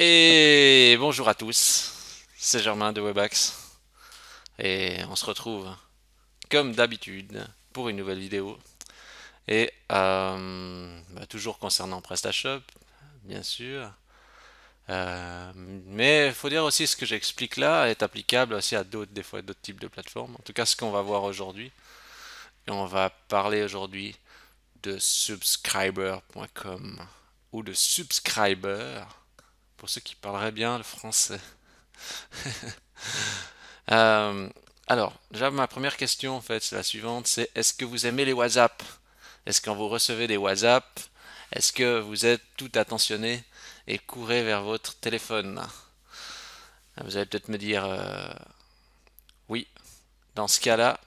Et bonjour à tous, c'est Germain de Webax et on se retrouve comme d'habitude pour une nouvelle vidéo et toujours concernant PrestaShop bien sûr. Mais il faut dire aussi ce que j'explique là est applicable aussi à d'autres des fois d'autres types de plateformes. En tout cas ce qu'on va voir aujourd'hui et on va parler aujourd'hui de subscriber.com ou de subscriber pour ceux qui parleraient bien le français. Euh, alors, déjà, ma première question, en fait, c'est la suivante, c'est est-ce que vous aimez les WhatsApp? Est-ce que quand vous recevez des WhatsApp, est-ce que vous êtes tout attentionné et courez vers votre téléphone? Vous allez peut-être me dire oui. Dans ce cas-là,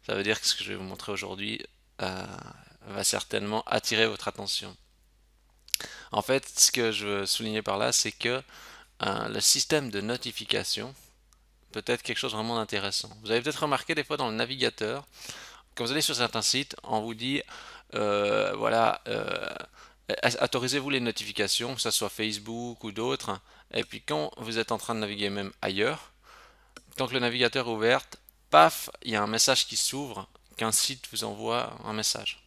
ça veut dire que ce que je vais vous montrer aujourd'hui euh, va certainement attirer votre attention. En fait, ce que je veux souligner par là, c'est que le système de notification peut être quelque chose vraiment d'intéressant. Vous avez peut-être remarqué des fois dans le navigateur, quand vous allez sur certains sites, on vous dit, voilà, autorisez-vous les notifications, que ce soit Facebook ou d'autres, et puis quand vous êtes en train de naviguer même ailleurs, tant que le navigateur est ouvert, paf, il y a un message qui s'ouvre, qu'un site vous envoie un message.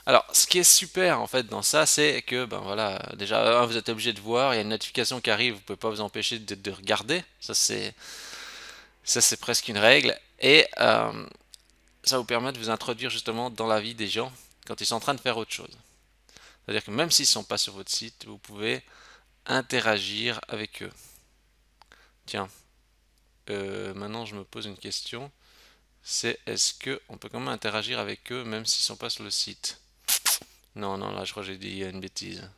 Alors, ce qui est super en fait dans ça, c'est que ben voilà, déjà vous êtes obligé de voir, il y a une notification qui arrive, vous pouvez pas vous empêcher de regarder, ça c'est presque une règle, et ça vous permet de vous introduire justement dans la vie des gens quand ils sont en train de faire autre chose. C'est-à-dire que même s'ils ne sont pas sur votre site, vous pouvez interagir avec eux. Tiens, maintenant je me pose une question. C'est est-ce qu'on peut quand même interagir avec eux même s'ils ne sont pas sur le site? Non, non, là je crois que j'ai dit une bêtise.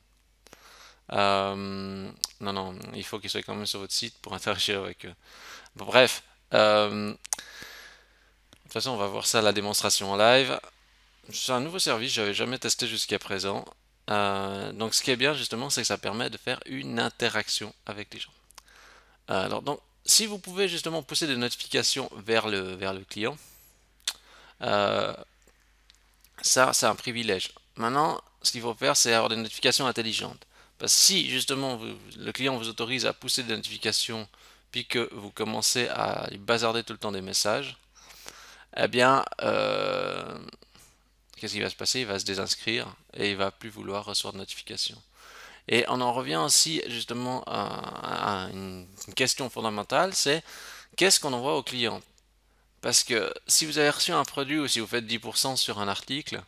Non, non, il faut qu'ils soient quand même sur votre site pour interagir avec eux. Bon, bref, de toute façon on va voir ça à la démonstration en live. C'est un nouveau service, que j'avais jamais testé jusqu'à présent. Donc ce qui est bien justement, c'est que ça permet de faire une interaction avec les gens. Alors donc, si vous pouvez justement pousser des notifications vers le client, euh, ça c'est un privilège. Maintenant, ce qu'il faut faire, c'est avoir des notifications intelligentes. Parce que si justement le client vous autorise à pousser des notifications, puis que vous commencez à lui bazarder tout le temps des messages, eh bien, qu'est-ce qui va se passer? Il va se désinscrire et il va plus vouloir recevoir de notifications. Et on en revient aussi justement à une question fondamentale, c'est qu'est-ce qu'on envoie aux clients? Parce que si vous avez reçu un produit ou si vous faites 10% sur un article,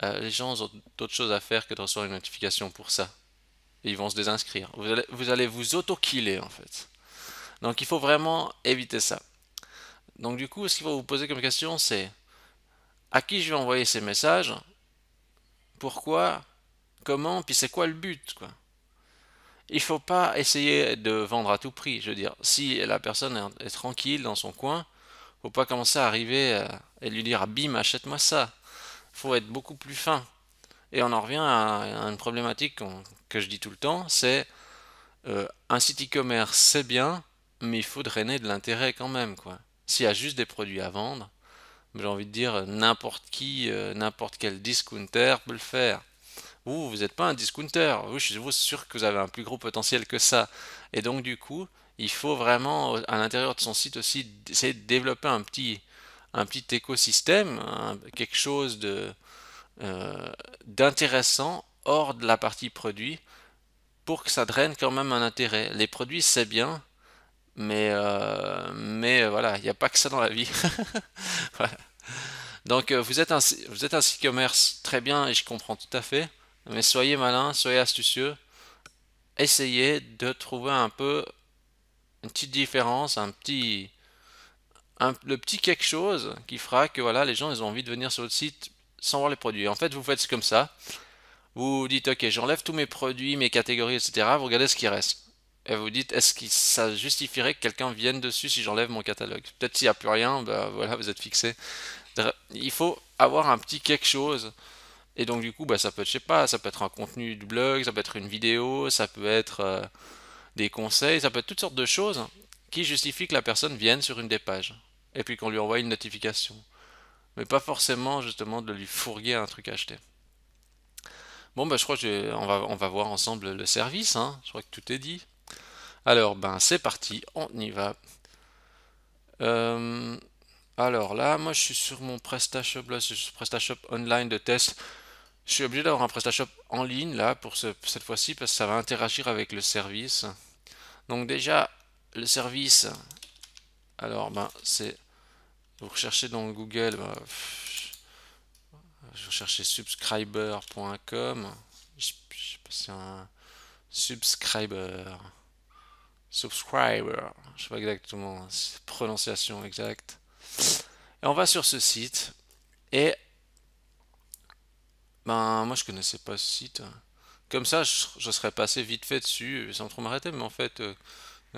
les gens ont d'autres choses à faire que de recevoir une notification pour ça. Et ils vont se désinscrire. Vous allez vous auto-killer en fait. Donc il faut vraiment éviter ça. Donc du coup, ce qu'il faut vous poser comme question, c'est à qui je vais envoyer ces messages? Pourquoi? Comment? Puis c'est quoi le but, quoi? Il faut pas essayer de vendre à tout prix. Je veux dire, si la personne est tranquille dans son coin, faut pas commencer à arriver et lui dire ah, bim, achète-moi ça. Faut être beaucoup plus fin. Et on en revient à une problématique que je dis tout le temps, c'est un site e-commerce c'est bien, mais il faut drainer de l'intérêt quand même, quoi. S'il y a juste des produits à vendre, j'ai envie de dire n'importe qui, n'importe quel discounter peut le faire. Vous n'êtes pas un discounter. Vous, je suis sûr que vous avez un plus gros potentiel que ça. Et donc, du coup, il faut vraiment, à l'intérieur de son site aussi, essayer de développer un petit écosystème, quelque chose d'intéressant hors de la partie produit pour que ça draine quand même un intérêt. Les produits, c'est bien, mais voilà, il n'y a pas que ça dans la vie. Voilà. Donc, vous êtes un site commerce très bien et je comprends tout à fait. Mais soyez malin, soyez astucieux, essayez de trouver un peu une petite différence, le petit quelque chose qui fera que voilà, les gens ils ont envie de venir sur votre site sans voir les produits. En fait, vous faites comme ça. Vous dites ok, j'enlève tous mes produits, mes catégories, etc. Vous regardez ce qui reste. Et vous dites est-ce que ça justifierait que quelqu'un vienne dessus si j'enlève mon catalogue? Peut-être s'il n'y a plus rien, bah voilà, vous êtes fixé. Il faut avoir un petit quelque chose. Et donc du coup, bah, ça peut être, je sais pas, ça peut être un contenu du blog, ça peut être une vidéo, ça peut être des conseils, ça peut être toutes sortes de choses qui justifient que la personne vienne sur une des pages. Et puis qu'on lui envoie une notification. Mais pas forcément justement de lui fourguer un truc à acheter. Bon, bah, je crois que on va voir ensemble le service, hein. Je crois que tout est dit. Alors, ben, c'est parti, on y va. Euh, alors là, moi, je suis sur mon PrestaShop, là, c'est sur PrestaShop Online de test. Je suis obligé d'avoir un PrestaShop en ligne, là, pour cette fois-ci, parce que ça va interagir avec le service. Donc déjà, le service, alors, ben, c'est, vous recherchez dans Google, ben, je recherchais subscriber.com. Je sais pas si c'est un subscriber. Subscriber. Je sais pas exactement la prononciation exacte. Et on va sur ce site. Et ben moi je connaissais pas ce site. Comme ça, je serais passé vite fait dessus sans trop m'arrêter. Mais en fait,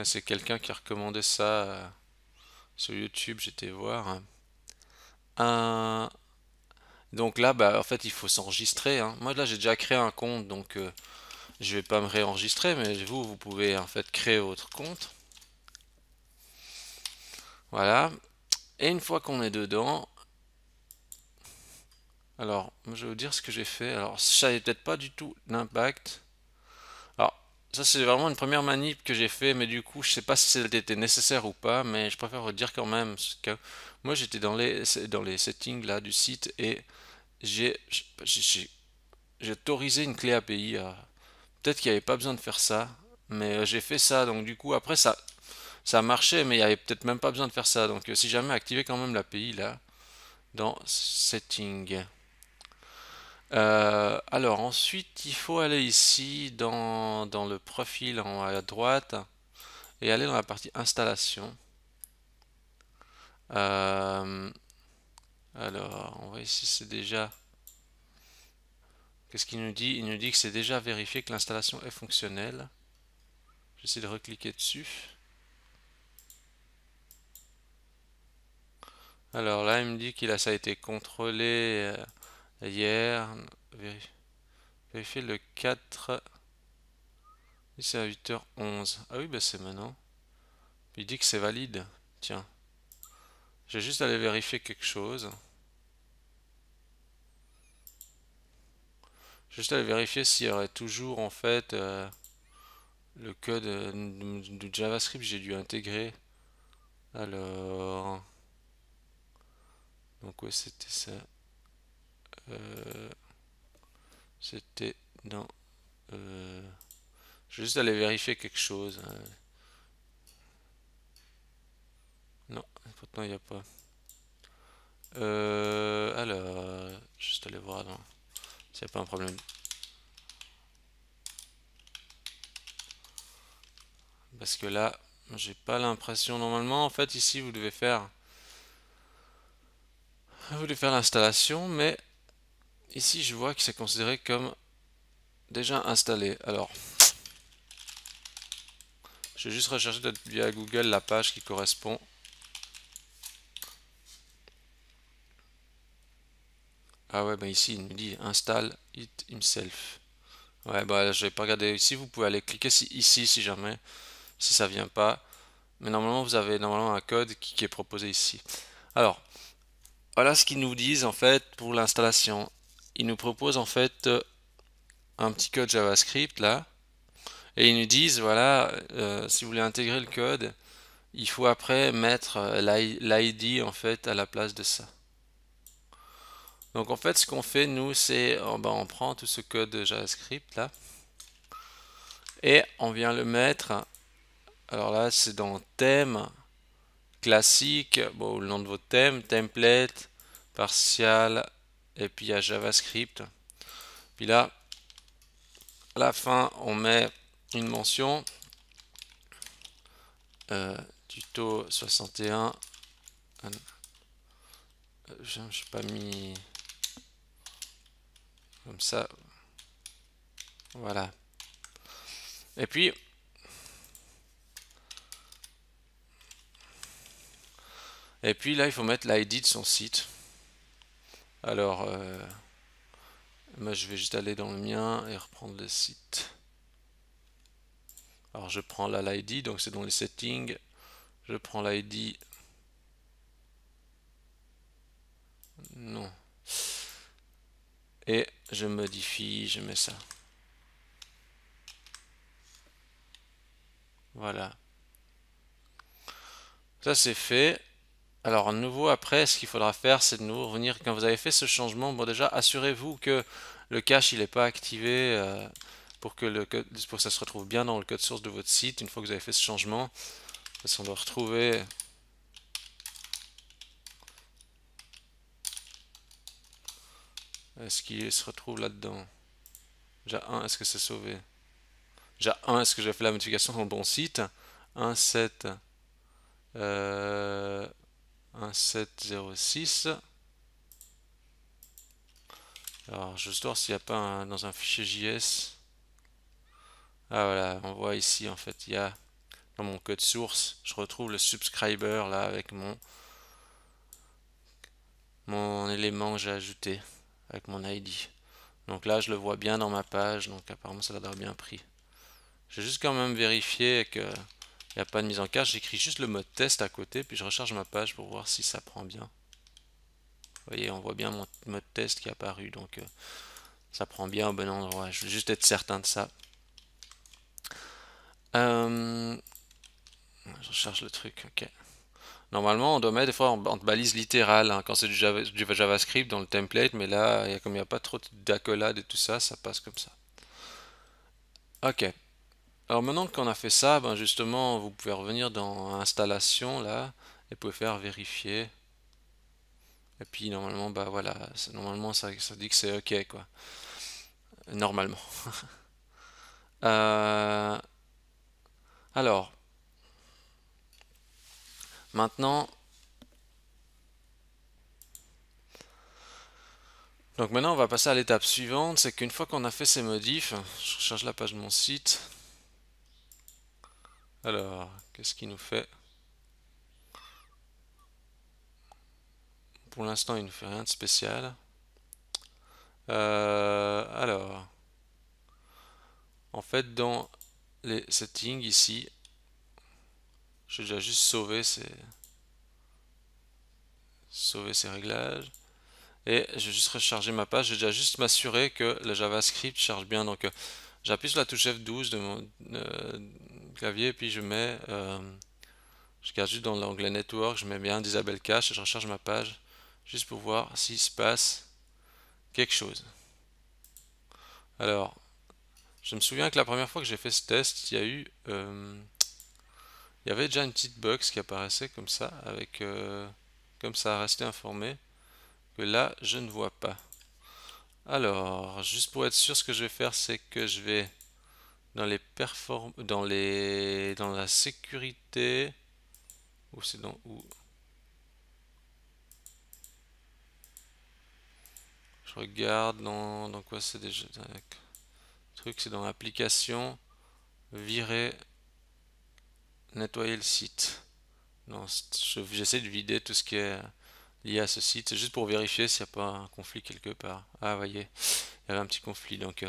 c'est quelqu'un qui a recommandé ça sur YouTube. J'étais voir. Un- Donc là, bah, en fait, il faut s'enregistrer, hein. Moi, là, j'ai déjà créé un compte, donc je vais pas me réenregistrer, mais vous, vous pouvez en fait créer votre compte. Voilà. Et une fois qu'on est dedans, alors, moi, je vais vous dire ce que j'ai fait. Alors, ça n'avait peut-être pas du tout d'impact. Alors, ça, c'est vraiment une première manip que j'ai fait, mais du coup, je sais pas si c'était nécessaire ou pas, mais je préfère vous dire quand même. Parce que moi, j'étais dans les settings là du site et j'ai j'ai- j'ai autorisé une clé API. Peut-être qu'il n'y avait pas besoin de faire ça, mais j'ai fait ça. Donc, du coup, après, ça a marché, mais il n'y avait peut-être même pas besoin de faire ça. Donc, si jamais, activez quand même l'API là, dans Settings. Alors ensuite, il faut aller ici dans le profil en haut à droite et aller dans la partie installation. Euh, alors, on voit ici, c'est déjà. Qu'est-ce qu'il nous dit? Il nous dit que c'est déjà vérifié que l'installation est fonctionnelle. J'essaie de recliquer dessus. Alors là, il me dit ça a été contrôlé hier. Vérifier le 4. C'est à 8h11. Ah oui, bah c'est maintenant. Il dit que c'est valide. Tiens, j'ai juste aller vérifier quelque chose. Juste aller vérifier s'il y aurait toujours en fait le code du JavaScript j'ai dû intégrer. Alors, donc ouais, c'était ça. Euh, C'était dans. Je vais juste aller vérifier quelque chose. Non, pourtant il n'y a pas. Alors, juste aller voir non, s'il n'y a pas un problème. Parce que là, j'ai pas l'impression. Normalement, en fait, ici, vous devez faire l'installation, mais ici, je vois que c'est considéré comme déjà installé. Alors, je vais juste rechercher via Google la page qui correspond. Ah ouais, bah ici, il me dit install it himself. Ouais, bah je vais pas regarder ici. Vous pouvez aller cliquer ici si jamais, si ça vient pas. Mais normalement, vous avez normalement un code qui est proposé ici. Alors, voilà ce qu'ils nous disent en fait pour l'installation. Ils nous proposent en fait un petit code JavaScript là. Et ils nous disent, voilà, si vous voulez intégrer le code, il faut après mettre l'ID en fait à la place de ça. Donc en fait, ce qu'on fait nous, c'est ben, on prend tout ce code de JavaScript là et on vient le mettre. Alors là, c'est dans thème classique, bon, le nom de votre thème, template, partial, et puis il y a JavaScript. Puis là, à la fin, on met une mention tuto 61. Je n'ai pas mis comme ça. Voilà. Et puis, là, il faut mettre l'ID de son site. Alors, moi, je vais juste aller dans le mien et reprendre le site. Alors, je prends là l'ID, donc c'est dans les settings. Je prends l'ID. Non. et je modifie, je mets ça. Voilà. Ça c'est fait. Alors, à nouveau, après, ce qu'il faudra faire, c'est de nouveau revenir. Quand vous avez fait ce changement, bon, déjà, assurez-vous que le cache, il n'est pas activé pour que pour que ça se retrouve bien dans le code source de votre site une fois que vous avez fait ce changement. Parce qu'on doit retrouver. Est-ce qu'il se retrouve là-dedans? Déjà 1, est-ce que c'est sauvé? Déjà 1, est-ce que j'ai fait la modification dans le bon site? 1.7 euh, 1.7.06. Alors, je vais voir s'il n'y a pas dans un fichier JS. Ah voilà, on voit ici en fait, il y a dans mon code source, je retrouve le subscriber là avec mon élément que j'ai ajouté avec mon ID. Donc là, je le vois bien dans ma page, donc apparemment ça l'a bien pris. J'ai juste quand même vérifié que il n'y a pas de mise en cache. J'écris juste le mode test à côté, puis je recharge ma page pour voir si ça prend bien. Vous voyez, on voit bien mon mode test qui est apparu, donc ça prend bien au bon endroit. Je veux juste être certain de ça. Je recharge le truc, ok. Normalement, on doit mettre des fois en balise littérale hein, quand c'est du JavaScript dans le template, mais là, comme il n'y a pas trop d'accolade et tout ça, ça passe comme ça. Ok. Alors maintenant qu'on a fait ça, ben justement, vous pouvez revenir dans installation là et vous pouvez faire vérifier. Et puis normalement, bah voilà, normalement ça dit que c'est ok quoi. Normalement. Euh, alors, maintenant, donc maintenant on va passer à l'étape suivante, c'est qu'une fois qu'on a fait ces modifs, je recherche la page de mon site. Alors, qu'est-ce qu'il nous fait? Pour l'instant, il ne fait rien de spécial. Alors, en fait, dans les settings ici, je vais déjà juste sauver ces réglages. Et je vais juste recharger ma page. Je vais déjà juste m'assurer que le JavaScript charge bien. Donc, j'appuie sur la touche F12 de mon clavier, et puis je garde juste dans l'onglet Network, je mets bien Disable Cache et je recharge ma page juste pour voir s'il se passe quelque chose. Alors, je me souviens que la première fois que j'ai fait ce test, il y avait déjà une petite box qui apparaissait comme ça, avec comme ça, rester informé, que là, je ne vois pas. Alors, juste pour être sûr, ce que je vais faire, c'est que je vais dans les dans la sécurité, ou c'est dans où? Je regarde dans quoi c'est déjà. Le truc, c'est dans l'application, virer, nettoyer le site. Non, j'essaie de vider tout ce qui est lié à ce site. C'est juste pour vérifier s'il n'y a pas un conflit quelque part. Ah, vous voyez, il y avait un petit conflit. Donc,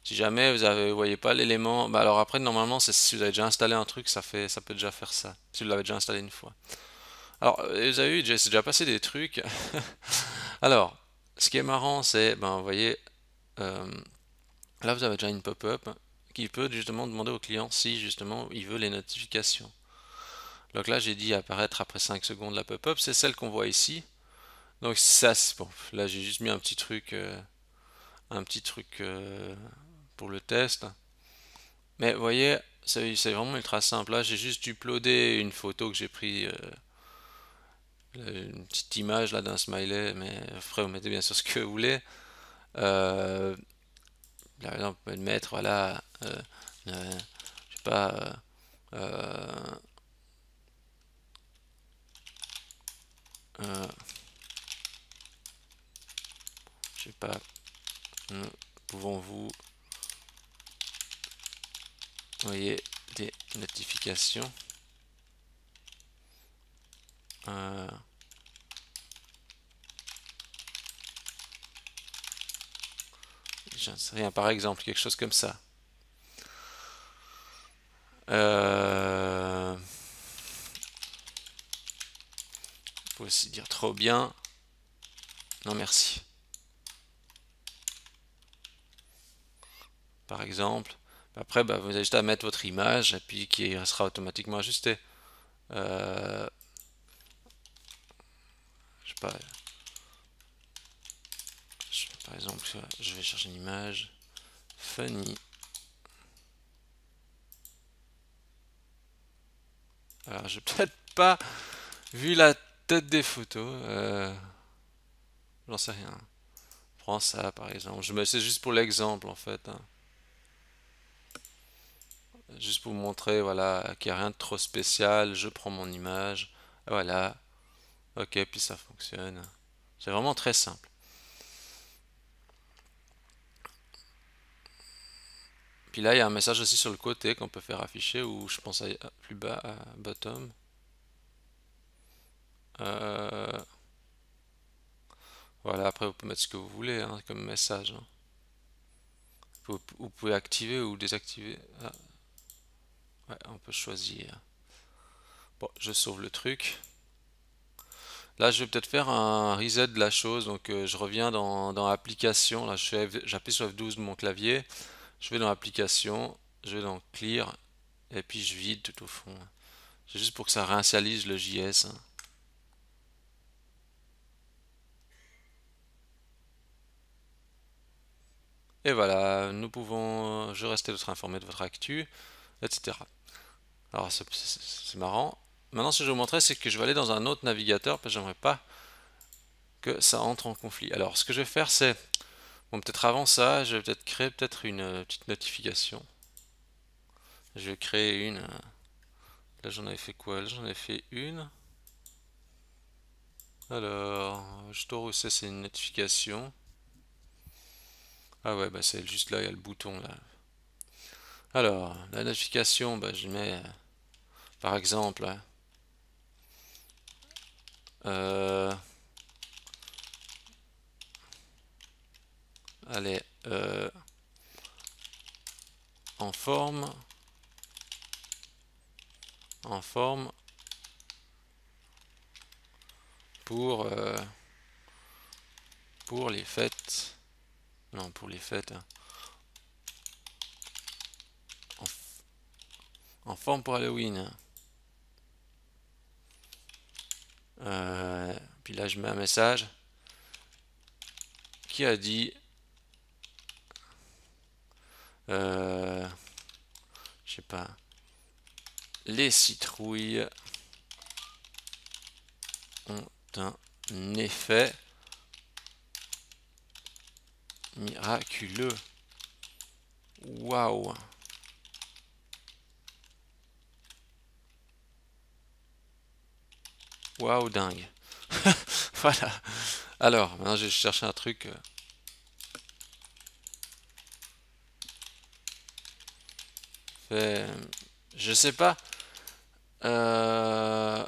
si jamais vous voyez pas l'élément, bah alors après, normalement, si vous avez déjà installé un truc, ça peut déjà faire ça. Si vous l'avez déjà installé une fois. Alors, vous avez vu, c'est déjà passé des trucs. Alors, ce qui est marrant, c'est, ben, vous voyez, euh, là, vous avez déjà une pop-up qui peut justement demander au client si justement il veut les notifications. Donc là, j'ai dit apparaître après 5 secondes la pop-up, c'est celle qu'on voit ici. Donc ça, c'est bon. Là, j'ai juste mis un petit truc pour le test. Mais vous voyez, c'est vraiment ultra simple. Là, j'ai juste uploadé une photo que j'ai pris, une petite image là d'un smiley, mais après, vous mettez bien sûr ce que vous voulez. Euh, Par exemple, vous pouvez le mettre, voilà, je sais pas, euh, euh, je sais pas, pouvons-vous envoyer des notifications? Euh, J'en sais rien, par exemple, quelque chose comme ça. On peut aussi dire trop bien. Non, merci. par exemple. Après, bah, vous avez juste à mettre votre image et puis qui sera automatiquement ajusté. Euh, je sais pas, par exemple, je vais chercher une image funny. Alors, j'ai peut-être pas vu la tête des photos. J'en sais rien. Prends ça par exemple. C'est juste pour l'exemple en fait, hein. Juste pour vous montrer voilà qu'il n'y a rien de trop spécial. Je prends mon image. Voilà. Ok, puis ça fonctionne. C'est vraiment très simple. Puis là, il y a un message aussi sur le côté qu'on peut faire afficher ou je pense à plus bas à bottom. Euh, voilà, après vous pouvez mettre ce que vous voulez hein, comme message, hein. Vous pouvez activer ou désactiver. Ah, ouais, on peut choisir. Bon, je sauve le truc. Là, je vais peut-être faire un reset de la chose. Donc, je reviens dans application. Là, j'appuie sur F12 de mon clavier. Je vais dans application. Je vais dans clear. Et puis, je vide tout au fond. C'est juste pour que ça réinitialise le JS, hein. Et voilà, nous pouvons. Je reste d'être informé de votre actu, etc. Alors, c'est marrant. Maintenant, ce que je vais vous montrer, c'est que je vais aller dans un autre navigateur parce que j'aimerais pas que ça entre en conflit. Alors, ce que je vais faire, c'est. Bon, peut-être avant ça, je vais peut-être créer peut-être une petite notification. Je vais créer une. Là, j'en avais fait quoi? Là, j'en ai fait une. Alors, je dois où c'est une notification. Ah ouais, bah c'est juste là, il y a le bouton là. Alors, la notification, bah, je mets par exemple, hein, euh, allez, en forme, en forme pour, euh, pour les fêtes. Non, pour les fêtes, hein. En, en forme pour Halloween, hein. Puis là, je mets un message qui a dit, euh, je sais pas, les citrouilles ont un effet miraculeux. Waouh! Waouh, dingue! Voilà. Alors, maintenant, je vais chercher un truc. Fait, je sais pas. Euh,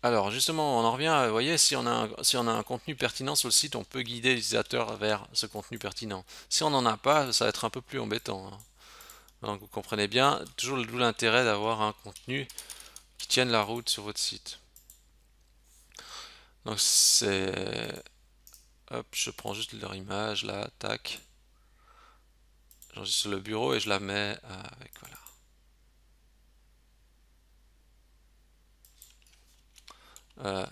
alors, justement, on en revient. Vous voyez, si on a un contenu pertinent sur le site, on peut guider l'utilisateur vers ce contenu pertinent. Si on n'en a pas, ça va être un peu plus embêtant, hein. Donc, vous comprenez bien, toujours d'où l'intérêt d'avoir un contenu qui tienne la route sur votre site. Donc, c'est. Hop, je prends juste leur image là, tac. J'enregistre sur le bureau et je la mets avec. Voilà. Euh,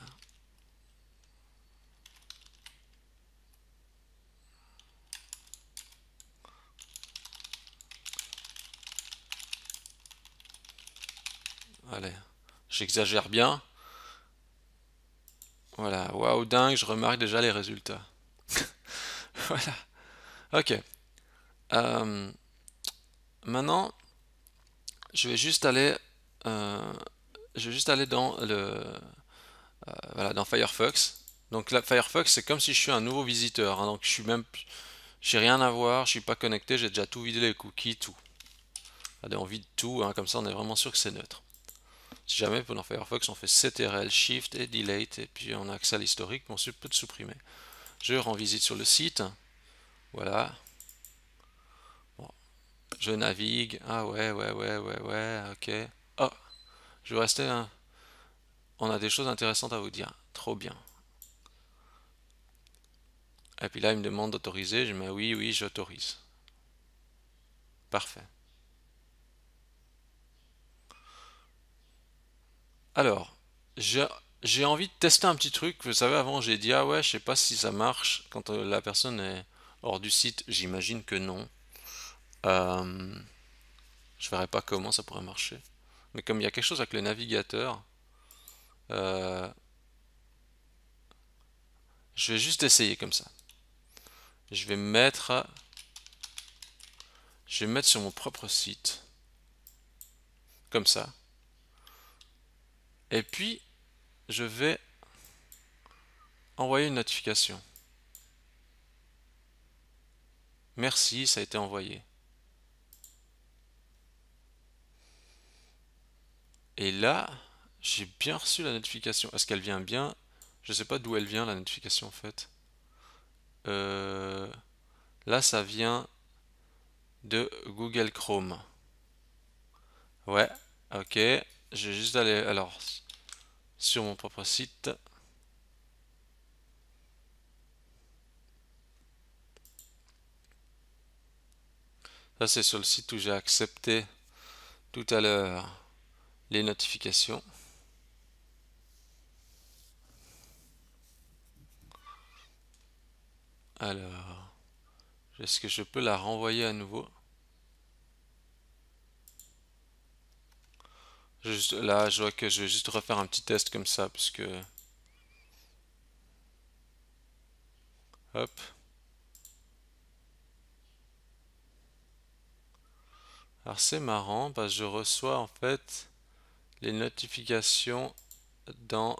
allez, j'exagère bien. Voilà, waouh, dingue, je remarque déjà les résultats. Voilà, ok. Euh, maintenant, je vais juste aller, euh, je vais juste aller dans voilà, dans Firefox. Donc là, Firefox, c'est comme si je suis un nouveau visiteur, hein. Donc j'ai rien à voir, je suis pas connecté, j'ai déjà tout vidé les cookies, tout. Allez, on vide tout, hein, comme ça on est vraiment sûr que c'est neutre. Si jamais pendant Firefox on fait CTRL, Shift et Delete et puis on a accès à l'historique, on peut tout supprimer. Je rends visite sur le site, voilà. Bon, je navigue, ah ouais, ok. Oh, je vais rester, hein. On a des choses intéressantes à vous dire, trop bien. Et puis là, il me demande d'autoriser. Je mets oui, oui, j'autorise. Parfait. Alors, j'ai j'ai envie de tester un petit truc. Vous savez, avant, j'ai dit, ah ouais, je sais pas si ça marche quand la personne est hors du site. J'imagine que non. Euh, je verrai pas comment ça pourrait marcher. Mais comme il y a quelque chose avec le navigateur, euh, je vais juste essayer comme ça. Je vais me mettre, je vais me mettre sur mon propre site, comme ça. Et puis, je vais envoyer une notification. Merci, ça a été envoyé. Et là, j'ai bien reçu la notification. Est-ce qu'elle vient bien? Je sais pas d'où elle vient la notification en fait. Euh, Là, ça vient de Google Chrome. Ouais, ok. Je vais juste aller alors sur mon propre site. Ça, c'est sur le site où j'ai accepté tout à l'heure les notifications. Alors, est-ce que je peux la renvoyer à nouveau? Là, je vois que je vais juste refaire un petit test comme ça, puisque... Hop. Alors c'est marrant, parce que je reçois en fait les notifications dans,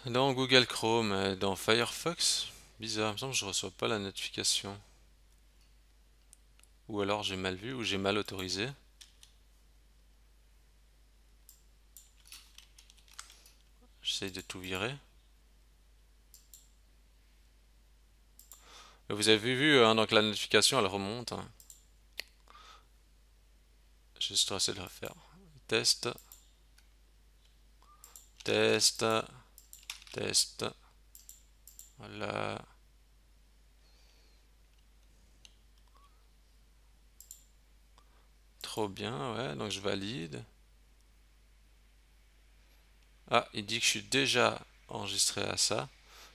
dans Google Chrome, dans Firefox. Bizarre, il me semble que je reçois pas la notification. Ou alors j'ai mal vu, ou j'ai mal autorisé. J'essaye de tout virer. Vous avez vu, hein, donc la notification elle remonte, hein. Juste essayer de le refaire. Test, test, test. Voilà. Trop bien, ouais, donc je valide. Ah, il dit que je suis déjà enregistré à ça.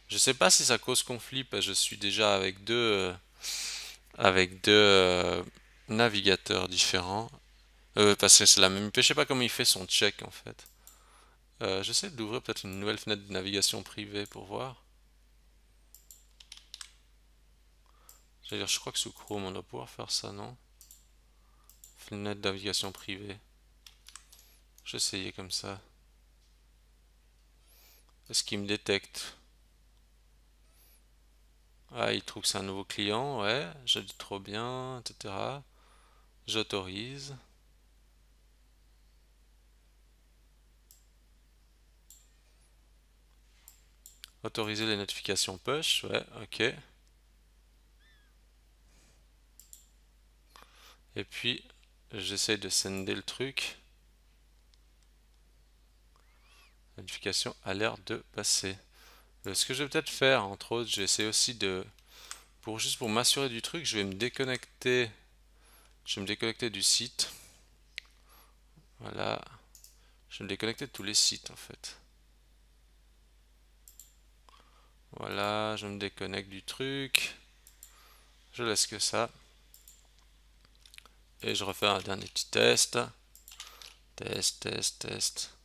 Je sais pas si ça cause conflit parce que je suis déjà avec deux navigateurs différents. Parce que c'est la même IP. Je sais pas comment il fait son check en fait. J'essaie d'ouvrir peut-être une nouvelle fenêtre de navigation privée pour voir. C'est-à-dire, je crois que sous Chrome on doit pouvoir faire ça, non? Fenêtre de navigation privée. Je vais essayer comme ça. Est-ce qu'il me détecte? Ah, il trouve que c'est un nouveau client, ouais, je dis trop bien, etc. J'autorise. Autoriser les notifications push, ouais, ok. Et puis, j'essaie de sender le truc. La notification a l'air de passer. Ce que je vais peut-être faire, entre autres, j'essaie aussi de... juste pour m'assurer du truc, je vais me déconnecter. Je vais me déconnecter du site. Voilà. Je vais me déconnecter de tous les sites, en fait. Voilà, je me déconnecte du truc. Je laisse que ça. Et je refais un dernier petit test. Test, test, test.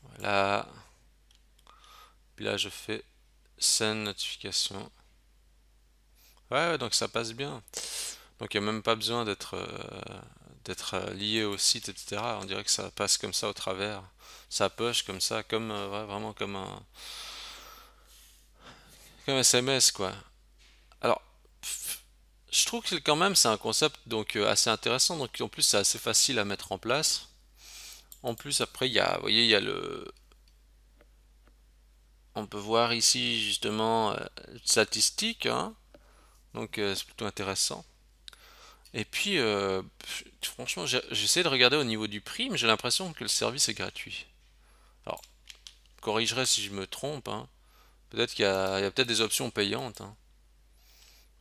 Voilà. Puis là, je fais send notification. Ouais, ouais, donc ça passe bien. Donc il n'y a même pas besoin d'être lié au site, etc. On dirait que ça passe comme ça au travers. Ça push comme ça, comme ouais, vraiment comme SMS quoi. Alors, je trouve que quand même c'est un concept donc assez intéressant. Donc en plus c'est assez facile à mettre en place. En plus après il y a, vous voyez, il y a on peut voir ici justement statistiques, hein. Donc c'est plutôt intéressant. Et puis, franchement, j'essaie de regarder au niveau du prix, mais j'ai l'impression que le service est gratuit. Alors, corrigerai si je me trompe, hein. Peut-être qu'il y a peut-être des options payantes, hein.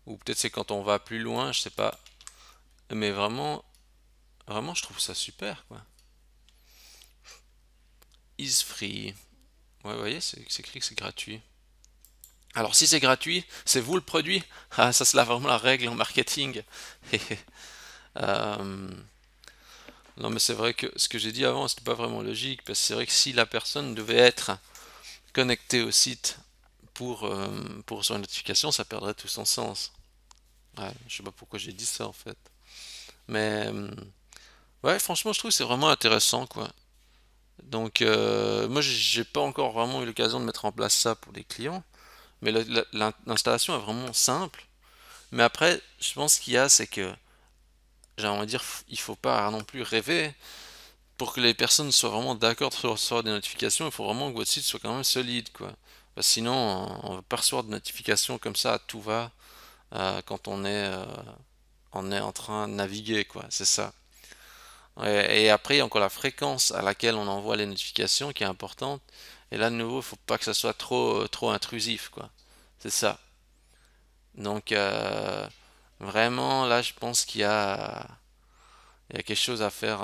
Ou peut-être c'est quand on va plus loin, je sais pas. Mais vraiment, vraiment, je trouve ça super, quoi. Is free. Ouais, vous voyez, c'est écrit que c'est gratuit. Alors si c'est gratuit, c'est vous le produit? Ah, ça c'est vraiment la règle en marketing. Euh, non mais c'est vrai que ce que j'ai dit avant, c'était pas vraiment logique, parce que c'est vrai que si la personne devait être connectée au site pour son notification, ça perdrait tout son sens. Ouais, je sais pas pourquoi j'ai dit ça en fait. Mais ouais, franchement, je trouve que c'est vraiment intéressant, quoi. Donc moi j'ai pas encore vraiment eu l'occasion de mettre en place ça pour des clients, mais l'installation est vraiment simple. Mais après, je pense qu'il y a, c'est que, j'ai envie de dire, il faut pas non plus rêver. Pour que les personnes soient vraiment d'accord de recevoir des notifications, il faut vraiment que votre site soit quand même solide, quoi. Parce que sinon, on va pas recevoir de notifications comme ça à tout va quand on est en train de naviguer, quoi. C'est ça. Et après, il y a encore la fréquence à laquelle on envoie les notifications qui est importante. Et là, de nouveau, il faut pas que ça soit trop intrusif, quoi. C'est ça. Donc, vraiment, là, je pense il y a quelque chose à faire.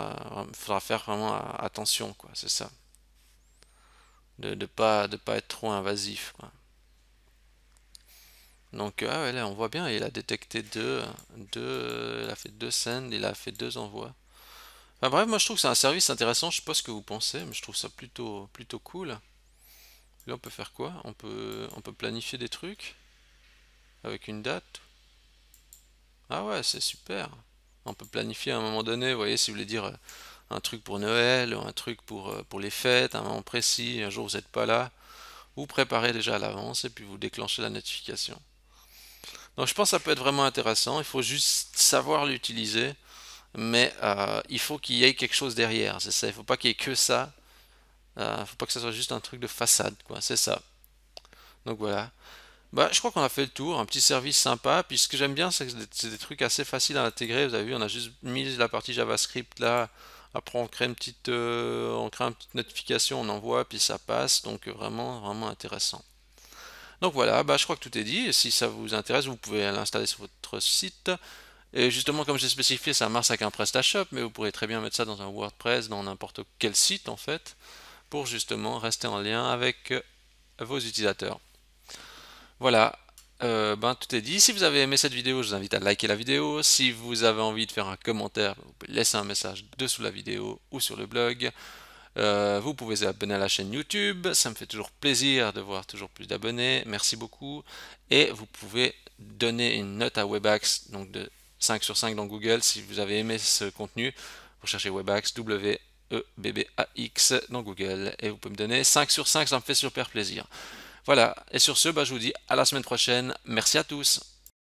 Il faudra faire vraiment attention, quoi. C'est ça. De pas être trop invasif, quoi. Donc, ah ouais, là, on voit bien, il a détecté il a fait deux scènes, il a fait deux envois. Enfin bref, moi je trouve que c'est un service intéressant, je sais pas ce que vous pensez, mais je trouve ça plutôt cool. Là, on peut faire quoi? On peut planifier des trucs avec une date. Ah ouais, c'est super. On peut planifier à un moment donné, vous voyez, si vous voulez dire un truc pour Noël, ou un truc pour les fêtes, à un moment précis, un jour vous n'êtes pas là, vous préparez déjà à l'avance et puis vous déclenchez la notification. Donc je pense que ça peut être vraiment intéressant, il faut juste savoir l'utiliser, mais il faut qu'il y ait quelque chose derrière, c'est ça, il faut pas qu'il y ait que ça, faut pas que ça soit juste un truc de façade, quoi, c'est ça. Donc voilà. Bah, je crois qu'on a fait le tour, un petit service sympa. Puis ce que j'aime bien, c'est que c'est des trucs assez faciles à intégrer. Vous avez vu, on a juste mis la partie JavaScript là. Après, on crée une petite notification, on envoie, puis ça passe. Donc vraiment intéressant. Donc voilà, bah, je crois que tout est dit. Et si ça vous intéresse, vous pouvez l'installer sur votre site. Et justement, comme j'ai spécifié, ça marche avec un PrestaShop, mais vous pourrez très bien mettre ça dans un WordPress, dans n'importe quel site en fait, pour justement rester en lien avec vos utilisateurs. Voilà, ben tout est dit. Si vous avez aimé cette vidéo, je vous invite à liker la vidéo. Si vous avez envie de faire un commentaire, vous pouvez laisser un message dessous la vidéo ou sur le blog. Vous pouvez vous abonner à la chaîne YouTube, ça me fait toujours plaisir de voir toujours plus d'abonnés. Merci beaucoup. Et vous pouvez donner une note à Webax, donc de 5 sur 5 dans Google si vous avez aimé ce contenu. Vous cherchez Webax, W-E-B-B-A-X dans Google et vous pouvez me donner 5 sur 5, ça me fait super plaisir. Voilà, et sur ce, bah, je vous dis à la semaine prochaine. Merci à tous.